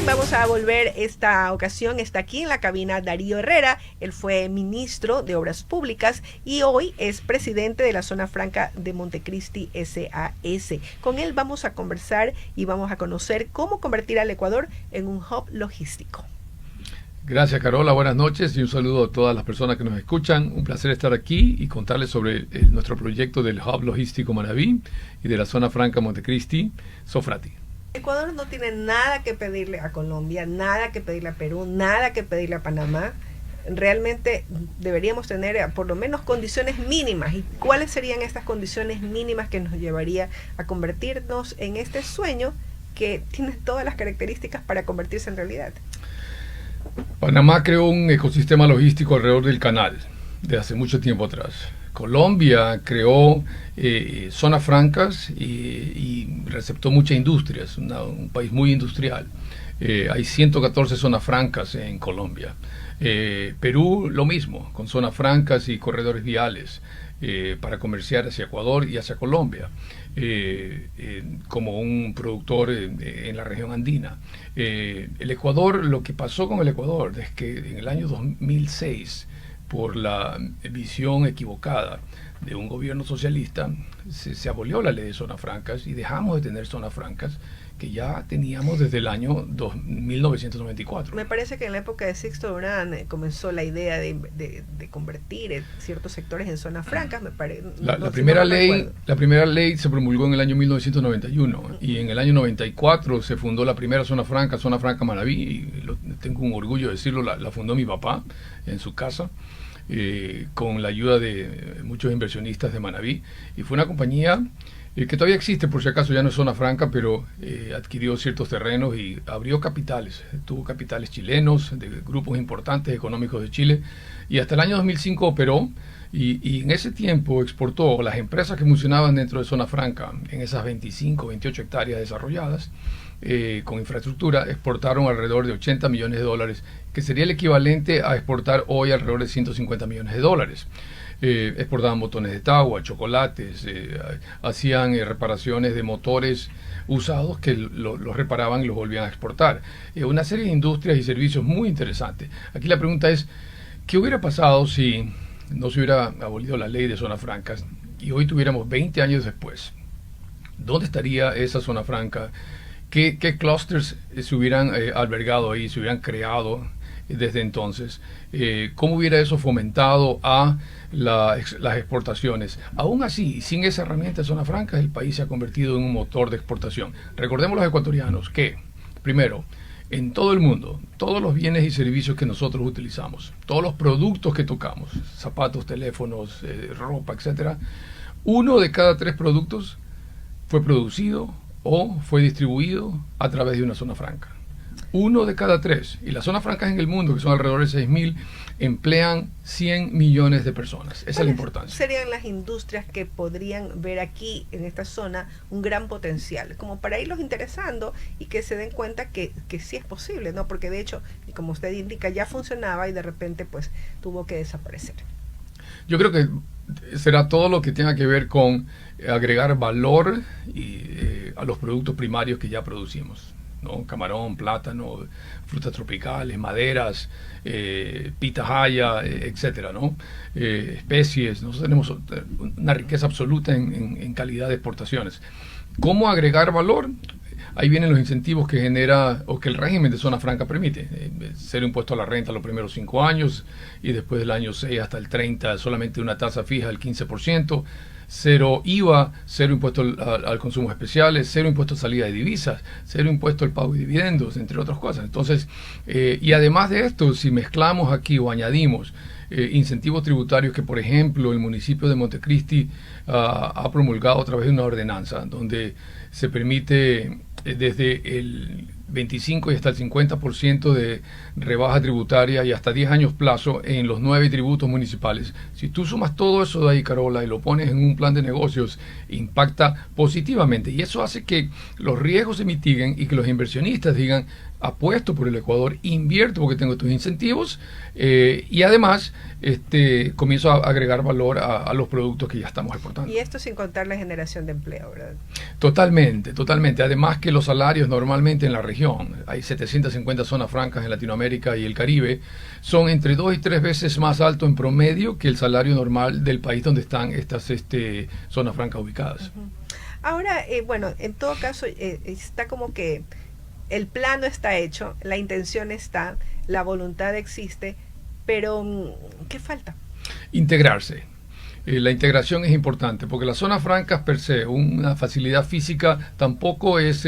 vamos a volver esta ocasión. Está aquí en la cabina Darío Herrera. Él fue ministro de Obras Públicas y hoy es presidente de la Zona Franca de Montecristi SAS. Con él vamos a conversar y vamos a conocer cómo convertir al Ecuador en un hub logístico. Gracias, Carola. Buenas noches y un saludo a todas las personas que nos escuchan. Un placer estar aquí y contarles sobre nuestro proyecto del hub logístico Manabí y de la Zona Franca Montecristi, Sofrati. Ecuador no tiene nada que pedirle a Colombia, nada que pedirle a Perú, nada que pedirle a Panamá. Realmente deberíamos tener por lo menos condiciones mínimas. ¿Y cuáles serían estas condiciones mínimas que nos llevaría a convertirnos en este sueño que tiene todas las características para convertirse en realidad? Panamá creó un ecosistema logístico alrededor del canal de hace mucho tiempo atrás. Colombia creó zonas francas y receptó muchas industrias, un país muy industrial. Hay 114 zonas francas en Colombia. Perú lo mismo, con zonas francas y corredores viales para comerciar hacia Ecuador y hacia Colombia, como un productor en la región andina. El Ecuador, lo que pasó con el Ecuador es que en el año 2006, por la visión equivocada de un gobierno socialista, se abolió la ley de zonas francas y dejamos de tener zonas francas que ya teníamos desde el año 1994. Me parece que en la época de Sixto Durán comenzó la idea de convertir ciertos sectores en zonas francas. La primera ley se promulgó en el año 1991 y en el año 94 se fundó la primera Zona Franca Manabí, y tengo un orgullo de decirlo, la fundó mi papá en su casa. Con la ayuda de muchos inversionistas de Manabí, y fue una compañía que todavía existe, por si acaso ya no es zona franca, pero adquirió ciertos terrenos y abrió capitales, tuvo capitales chilenos, de grupos importantes económicos de Chile, y hasta el año 2005 operó, y en ese tiempo exportó las empresas que funcionaban dentro de zona franca, en esas 25, 28 hectáreas desarrolladas, con infraestructura, exportaron alrededor de 80 millones de dólares, que sería el equivalente a exportar hoy alrededor de 150 millones de dólares. Exportaban botones de tagua, chocolates, hacían reparaciones de motores usados que los reparaban y los volvían a exportar. Una serie de industrias y servicios muy interesantes. Aquí la pregunta es, ¿qué hubiera pasado si no se hubiera abolido la ley de zonas francas y hoy tuviéramos 20 años después? ¿Dónde estaría esa zona franca? ¿Qué clústeres se hubieran albergado ahí, se hubieran creado desde entonces? ¿Cómo hubiera eso fomentado a las exportaciones? Aún así, sin esa herramienta de zona franca, el país se ha convertido en un motor de exportación. Recordemos los ecuatorianos que, primero, en todo el mundo, todos los bienes y servicios que nosotros utilizamos, todos los productos que tocamos, zapatos, teléfonos, ropa, etcétera, 1 de cada 3 productos fue producido o fue distribuido a través de una zona franca. 1 de cada 3. Y las zonas francas en el mundo, que son alrededor de 6.000, emplean 100 millones de personas. Esa es la importancia. Serían las industrias que podrían ver aquí, en esta zona, un gran potencial, como para irlos interesando y que se den cuenta que sí es posible, ¿no? Porque de hecho, y como usted indica, ya funcionaba y de repente pues tuvo que desaparecer. Yo creo que será todo lo que tenga que ver con agregar valor a los productos primarios que ya producimos, ¿no? Camarón, plátano, frutas tropicales, maderas, pitahaya, etcétera, ¿no? Especies. Nosotros tenemos una riqueza absoluta en calidad de exportaciones. ¿Cómo agregar valor? Ahí vienen los incentivos que genera o que el régimen de zona franca permite. Ser impuesto a la renta los primeros 5 años y después del año 6 hasta el 30 solamente una tasa fija del 15%. 0 IVA, 0 impuesto al consumo especiales, 0 impuesto a salida de divisas, 0 impuesto al pago de dividendos, entre otras cosas. Entonces, y además de esto, si mezclamos aquí o añadimos incentivos tributarios que, por ejemplo, el municipio de Montecristi ha promulgado a través de una ordenanza donde se permite desde el 25 y hasta el 50% de rebaja tributaria y hasta 10 años plazo en los 9 tributos municipales. Si tú sumas todo eso de ahí, Carola, y lo pones en un plan de negocios, impacta positivamente. Y eso hace que los riesgos se mitiguen y que los inversionistas digan, apuesto por el Ecuador, invierto porque tengo estos incentivos y además comienzo a agregar valor a los productos que ya estamos exportando. Y esto sin contar la generación de empleo, ¿verdad? Totalmente, totalmente. Además que los salarios normalmente en la región región, hay 750 zonas francas en Latinoamérica y el Caribe, son entre 2 y 3 veces más alto en promedio que el salario normal del país donde están estas zonas francas ubicadas. Uh-huh. Ahora, bueno, en todo caso, está como que el plano está hecho, la intención está, la voluntad existe, pero ¿qué falta? Integrarse. La integración es importante porque las zonas francas per se, una facilidad física tampoco es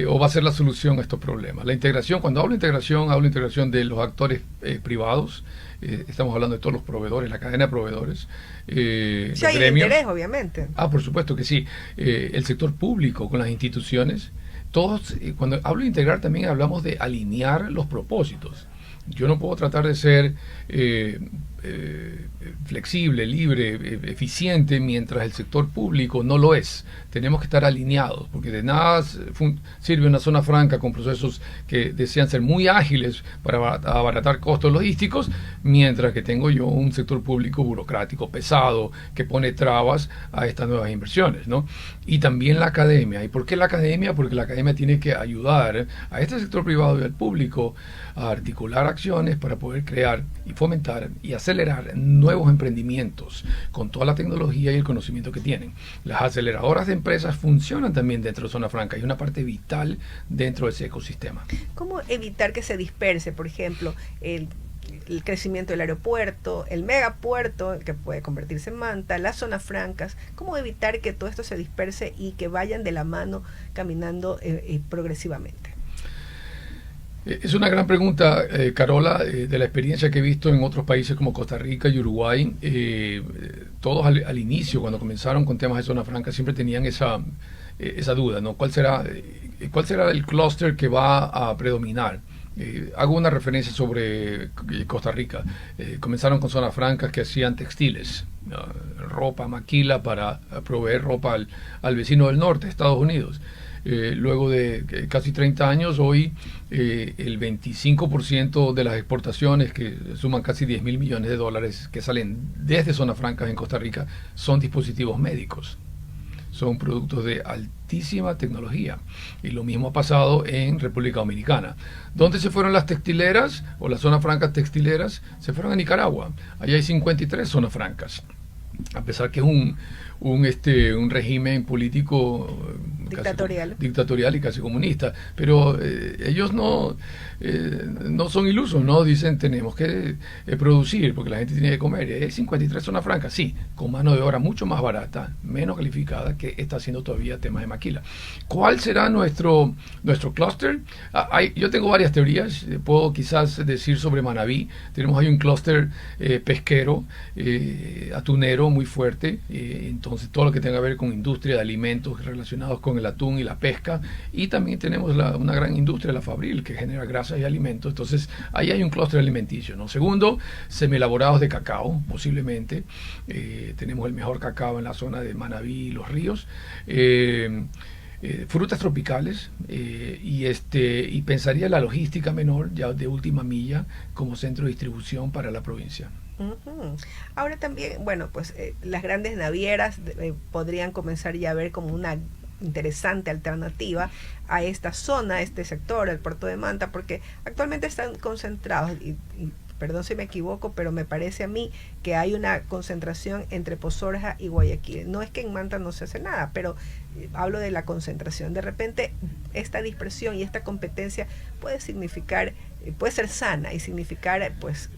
o va a ser la solución a estos problemas. La integración, cuando hablo de integración de los actores privados, estamos hablando de todos los proveedores, la cadena de proveedores, sí, hay interés, obviamente. Por supuesto que sí. El sector público con las instituciones, todos, cuando hablo de integrar también hablamos de alinear los propósitos. Yo no puedo tratar de ser flexible, libre, eficiente, mientras el sector público no lo es. Tenemos que estar alineados, porque de nada sirve una zona franca con procesos que desean ser muy ágiles para abaratar costos logísticos, mientras que tengo yo un sector público burocrático, pesado, que pone trabas a estas nuevas inversiones, ¿no? Y también la academia. ¿Y por qué la academia? Porque la academia tiene que ayudar a este sector privado y al público a articular acciones para poder crear y fomentar y acelerar nuevos emprendimientos con toda la tecnología y el conocimiento que tienen. Las aceleradoras de empresas funcionan también dentro de Zona Franca y una parte vital dentro de ese ecosistema. ¿Cómo evitar que se disperse, por ejemplo, el crecimiento del aeropuerto, el megapuerto, que puede convertirse en Manta, las zonas francas? ¿Cómo evitar que todo esto se disperse y que vayan de la mano caminando progresivamente? Es una gran pregunta, Carola, de la experiencia que he visto en otros países como Costa Rica y Uruguay. Todos al inicio, cuando comenzaron con temas de zona franca, siempre tenían esa duda, ¿no? ¿Cuál será el clúster que va a predominar? Hago una referencia sobre Costa Rica. Comenzaron con zonas francas que hacían textiles, ropa, maquila para proveer ropa al vecino del norte, Estados Unidos. Luego de casi 30 años, hoy el 25% de las exportaciones, que suman casi 10.000 millones de dólares, que salen desde zonas francas en Costa Rica, son dispositivos médicos. Son productos de altísima tecnología. Y lo mismo ha pasado en República Dominicana. ¿Dónde se fueron las textileras o las zonas francas textileras? Se fueron a Nicaragua. Allá hay 53 zonas francas. A pesar que es un régimen político dictatorial y casi comunista, pero ellos no son ilusos, no dicen tenemos que producir porque la gente tiene que comer. Es 53 zonas francas, sí, con mano de obra mucho más barata, menos calificada, que está haciendo todavía temas de maquila. ¿Cuál será nuestro clúster? Yo tengo varias teorías, puedo quizás decir sobre Manabí. Tenemos ahí un clúster pesquero, atunero muy fuerte, entonces todo lo que tenga que ver con industria de alimentos relacionados con el atún y la pesca, y también tenemos una gran industria, la Fabril, que genera grasas y alimentos. Entonces ahí hay un clúster alimenticio, ¿no? Segundo, semielaborados de cacao, posiblemente. Tenemos el mejor cacao en la zona de Manabí y Los Ríos. Frutas tropicales, y pensaría la logística menor, ya de última milla, como centro de distribución para la provincia. Uh-huh. Ahora también, bueno, pues las grandes navieras podrían comenzar ya a ver como una interesante alternativa a esta zona, a este sector, el puerto de Manta, porque actualmente están concentrados, y perdón si me equivoco, pero me parece a mí que hay una concentración entre Pozorja y Guayaquil. No es que en Manta no se hace nada, pero hablo de la concentración. De repente esta dispersión y esta competencia puede ser sana y significar pues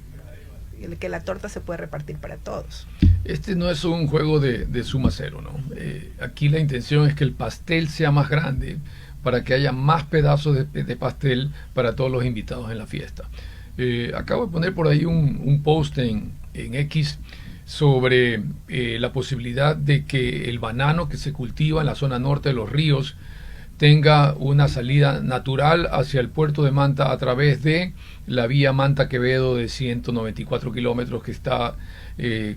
que la torta se puede repartir para todos. Este no es un juego de suma cero, ¿no? Aquí la intención es que el pastel sea más grande para que haya más pedazos de pastel para todos los invitados en la fiesta. Acabo de poner por ahí un post en X sobre la posibilidad de que el banano que se cultiva en la zona norte de los ríos tenga una salida natural hacia el puerto de Manta a través de la vía Manta-Quevedo de 194 kilómetros, que está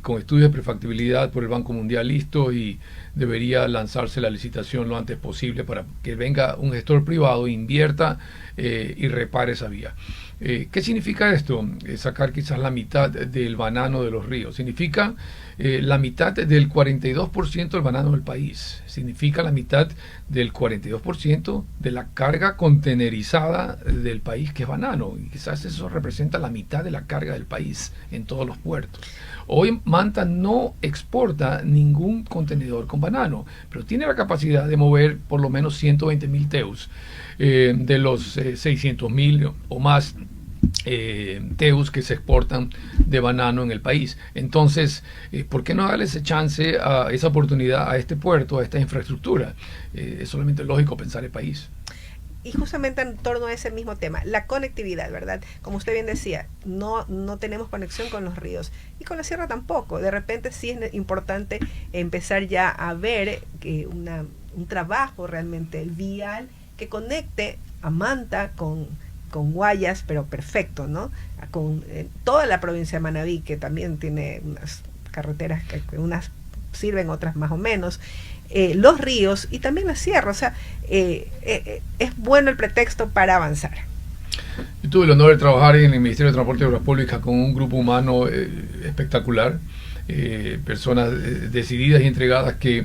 con estudios de prefactibilidad por el Banco Mundial listo, y debería lanzarse la licitación lo antes posible para que venga un gestor privado, invierta y repare esa vía. ¿Qué significa esto? Sacar quizás la mitad del banano de los ríos. Significa la mitad del 42% del banano del país. Significa la mitad del 42% de la carga contenerizada del país, que es banano. Y quizás eso representa la mitad de la carga del país en todos los puertos. Hoy Manta no exporta ningún contenedor con banano, pero tiene la capacidad de mover por lo menos 120.000 TEUs. De los 600.000 o más TEUs que se exportan de banano en el país. Entonces, ¿por qué no darle ese chance, a esa oportunidad a este puerto, a esta infraestructura? Es solamente lógico pensar el país. Y justamente en torno a ese mismo tema, la conectividad, ¿verdad? Como usted bien decía, no tenemos conexión con los ríos y con la sierra tampoco. De repente sí es importante empezar ya a ver un trabajo realmente vial que conecte a Manta con Guayas, pero perfecto, ¿no? Con toda la provincia de Manabí, que también tiene unas carreteras que unas sirven, otras más o menos, los ríos y también la sierra. O sea, es bueno el pretexto para avanzar. Yo tuve el honor de trabajar en el Ministerio de Transporte y Obras Públicas con un grupo humano espectacular. Personas decididas y entregadas que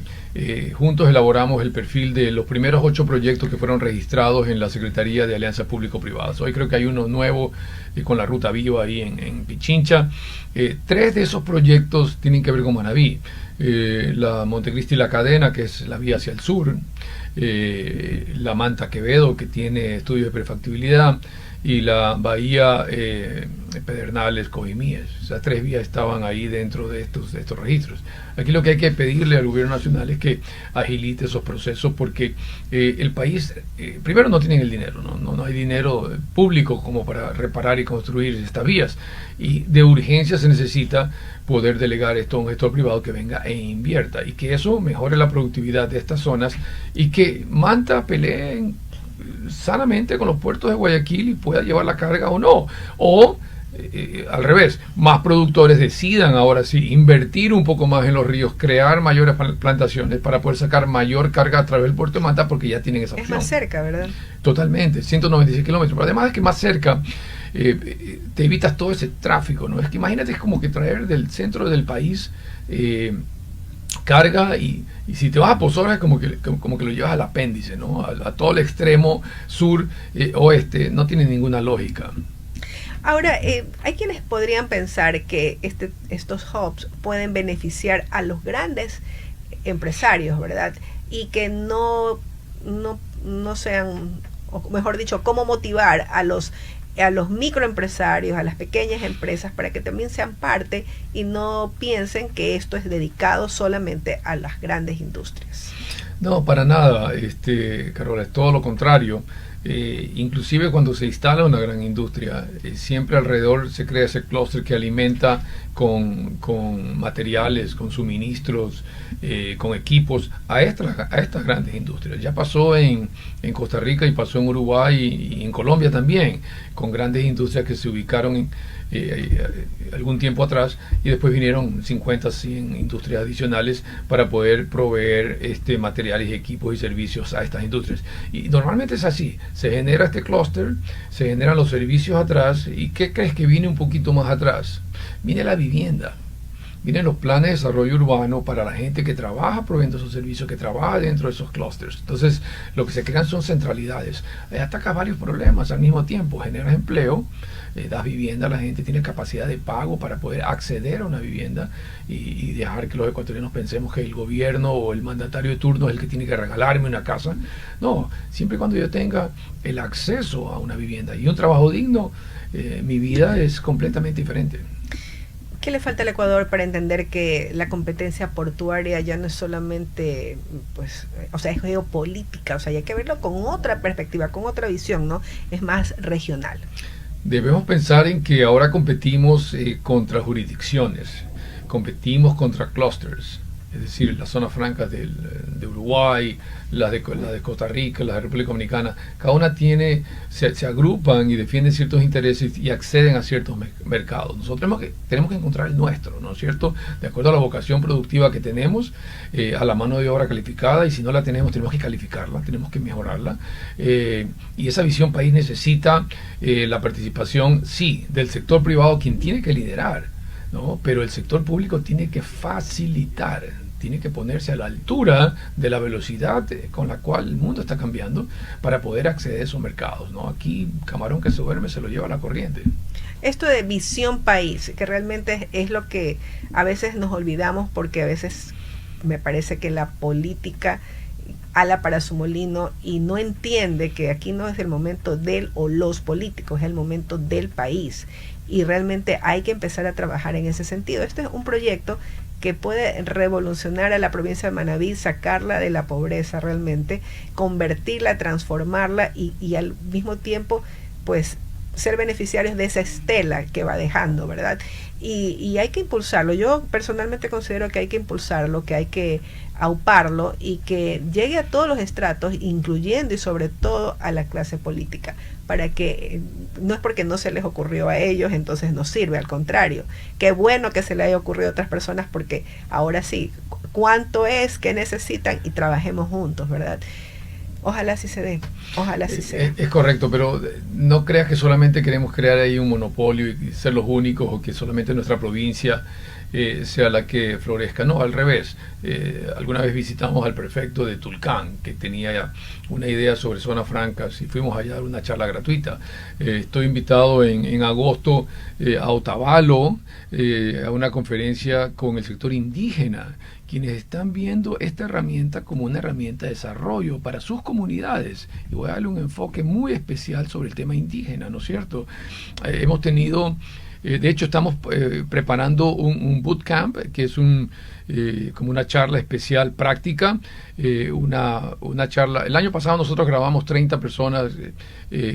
juntos elaboramos el perfil de los primeros 8 proyectos que fueron registrados en la Secretaría de Alianzas Público-Privadas. Hoy creo que hay uno nuevo con la Ruta Viva ahí en Pichincha. 3 de esos proyectos tienen que ver con Manabí. La Montecristi y la Cadena, que es la vía hacia el sur, la Manta Quevedo, que tiene estudios de prefactibilidad, y la bahía Pedernales, Cojimíes. O sea, 3 vías estaban ahí dentro de estos registros. Aquí lo que hay que pedirle al gobierno nacional es que agilite esos procesos, porque el país, primero, no tienen el dinero, no hay dinero público como para reparar y construir estas vías, y de urgencia se necesita poder delegar esto a un gestor privado que venga e invierta, y que eso mejore la productividad de estas zonas, y que Manta pelee sanamente con los puertos de Guayaquil y pueda llevar la carga o no, o al revés, más productores decidan ahora sí invertir un poco más en los ríos, crear mayores plantaciones para poder sacar mayor carga a través del puerto de Manta, porque ya tienen esa opción. Es más cerca, ¿verdad? Totalmente, 196 kilómetros, pero además es que más cerca te evitas todo ese tráfico, ¿no? Es que imagínate, es como que traer del centro del país carga, y si te vas a Pozoras es como que lo llevas al apéndice, ¿no? A todo el extremo sur, oeste, no tiene ninguna lógica. Ahora, hay quienes podrían pensar que estos hubs pueden beneficiar a los grandes empresarios, ¿verdad? Y que no sean, o mejor dicho, cómo motivar a los microempresarios, a las pequeñas empresas, para que también sean parte y no piensen que esto es dedicado solamente a las grandes industrias. No, para nada, Carola, es todo lo contrario. Inclusive cuando se instala una gran industria, siempre alrededor se crea ese clúster que alimenta con materiales, con suministros, con equipos a estas grandes industrias. Ya pasó en Costa Rica y pasó en Uruguay y en Colombia también, con grandes industrias que se ubicaron algún tiempo atrás, y después vinieron 50, 100 industrias adicionales para poder proveer materiales, equipos y servicios a estas industrias. Y normalmente es así, se genera este clúster, se generan los servicios atrás, y ¿qué crees que viene un poquito más atrás? Viene la vivienda. Vienen los planes de desarrollo urbano para la gente que trabaja proveyendo esos servicios, que trabaja dentro de esos clústeres. Entonces, lo que se crean son centralidades. Atacas varios problemas al mismo tiempo. Generas empleo, das vivienda, la gente tiene capacidad de pago para poder acceder a una vivienda, y dejar que los ecuatorianos pensemos que el gobierno o el mandatario de turno es el que tiene que regalarme una casa. No, siempre y cuando yo tenga el acceso a una vivienda y un trabajo digno, mi vida es completamente diferente. ¿Qué le falta al Ecuador para entender que la competencia portuaria ya no es solamente, pues, o sea, es geopolítica? O sea, hay que verlo con otra perspectiva, con otra visión, ¿no? Es más regional. Debemos pensar en que ahora competimos contra jurisdicciones, competimos contra clusters, es decir, las zonas francas de Uruguay, las de Costa Rica, las de República Dominicana, cada una se agrupan y defienden ciertos intereses y acceden a ciertos mercados. Nosotros tenemos que encontrar el nuestro, ¿no es cierto? De acuerdo a la vocación productiva que tenemos, a la mano de obra calificada, y si no la tenemos que calificarla, tenemos que mejorarla. Y esa visión país necesita la participación, sí, del sector privado, quien tiene que liderar, ¿no? Pero el sector público tiene que facilitar, tiene que ponerse a la altura de la velocidad con la cual el mundo está cambiando para poder acceder a esos mercados, ¿no? Aquí, camarón que se duerme se lo lleva la corriente. Esto de visión país, que realmente es lo que a veces nos olvidamos, porque a veces me parece que la política ala para su molino y no entiende que aquí no es el momento del o los políticos, es el momento del país. Y realmente hay que empezar a trabajar en ese sentido. Este es un proyecto que puede revolucionar a la provincia de Manabí, sacarla de la pobreza realmente, convertirla, transformarla y al mismo tiempo, pues, ser beneficiarios de esa estela que va dejando, ¿verdad? Y hay que impulsarlo. Yo personalmente considero que hay que impulsarlo, que hay que auparlo y que llegue a todos los estratos, incluyendo y sobre todo a la clase política, para que no es porque no se les ocurrió a ellos, entonces no sirve, al contrario. Qué bueno que se le haya ocurrido a otras personas, porque ahora sí, cuánto es, qué necesitan, y trabajemos juntos, ¿verdad? Ojalá sí se dé, ojalá sí se dé. Es correcto, pero no creas que solamente queremos crear ahí un monopolio y ser los únicos, o que solamente nuestra provincia sea la que florezca. No, al revés. Alguna vez visitamos al prefecto de Tulcán, que tenía una idea sobre zonas francas, y fuimos allá a dar una charla gratuita. Estoy invitado en agosto a Otavalo, a una conferencia con el sector indígena, quienes están viendo esta herramienta como una herramienta de desarrollo para sus comunidades. Y voy a darle un enfoque muy especial sobre el tema indígena, ¿no es cierto? Hemos tenido... de hecho, estamos preparando un bootcamp, que es como una charla especial práctica, una charla. El año pasado nosotros grabamos 30 personas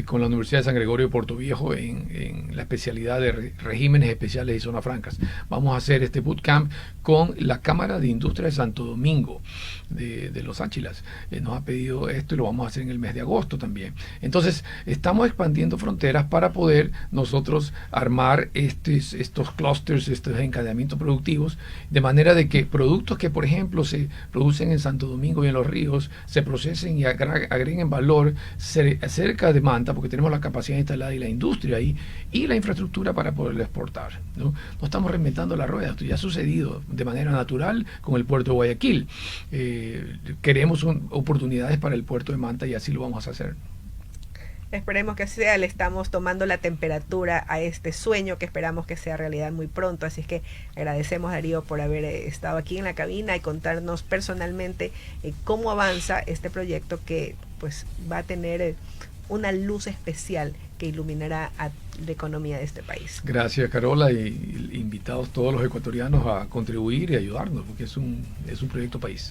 con la Universidad de San Gregorio de Puerto Viejo en la especialidad de regímenes especiales y zonas francas. Vamos a hacer este bootcamp con la Cámara de Industria de Santo Domingo, de Los Áchilas. Nos ha pedido esto y lo vamos a hacer en el mes de agosto también. Entonces, estamos expandiendo fronteras para poder nosotros armar estos clústeres, estos encadenamientos productivos, de manera de que productos que, por ejemplo, se producen en Santo Domingo y en Los Ríos, se procesen y agreguen valor cerca de Manta, porque tenemos la capacidad instalada y la industria ahí, y la infraestructura para poderlo exportar, ¿no? No estamos reinventando la rueda, esto ya ha sucedido de manera natural con el puerto de Guayaquil. Queremos oportunidades para el puerto de Manta, y así lo vamos a hacer. Esperemos que así sea. Le estamos tomando la temperatura a este sueño, que esperamos que sea realidad muy pronto. Así es que agradecemos, Darío, por haber estado aquí en la cabina y contarnos personalmente cómo avanza este proyecto, que pues va a tener una luz especial que iluminará a la economía de este país. Gracias, Carola, y invitados todos los ecuatorianos a contribuir y ayudarnos, porque es un proyecto país.